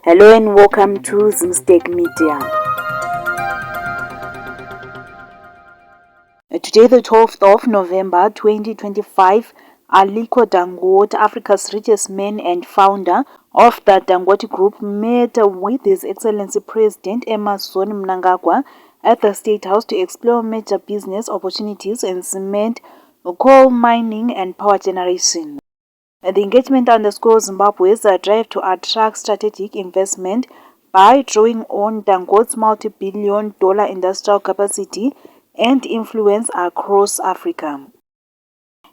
Hello and welcome to Zimstek Media. Today, the 12th of November 2025, Aliko Dangote, Africa's richest man and founder of the Dangote Group, met with His Excellency President Emmerson Mnangagwa at the State House to explore major business opportunities in cement, coal mining and power generation. The engagement underscores Zimbabwe's drive to attract strategic investment by drawing on Dangote's multi-billion-dollar industrial capacity and influence across Africa.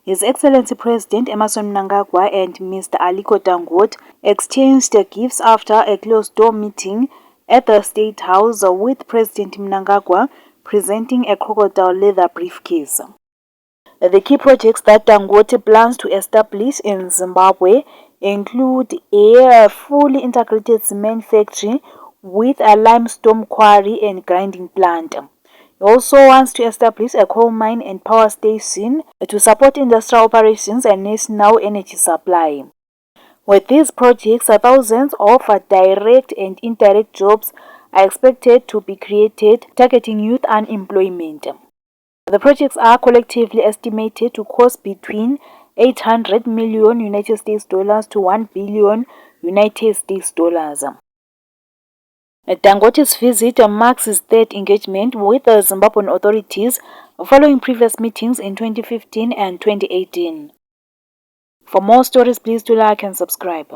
His Excellency President Emmerson Mnangagwa and Mr. Aliko Dangote exchanged gifts after a closed-door meeting at the State House, with President Mnangagwa presenting a crocodile leather briefcase. The key projects that Dangote plans to establish in Zimbabwe include a fully integrated cement factory with a limestone quarry and grinding plant. He also wants to establish a coal mine and power station to support industrial operations and national energy supply. With these projects, thousands of direct and indirect jobs are expected to be created, targeting youth unemployment. The projects are collectively estimated to cost between $800 million United States dollars to $1 billion United States dollars. Dangote's visit marks his third engagement with the Zimbabwean authorities following previous meetings in 2015 and 2018. For more stories, please do like and subscribe.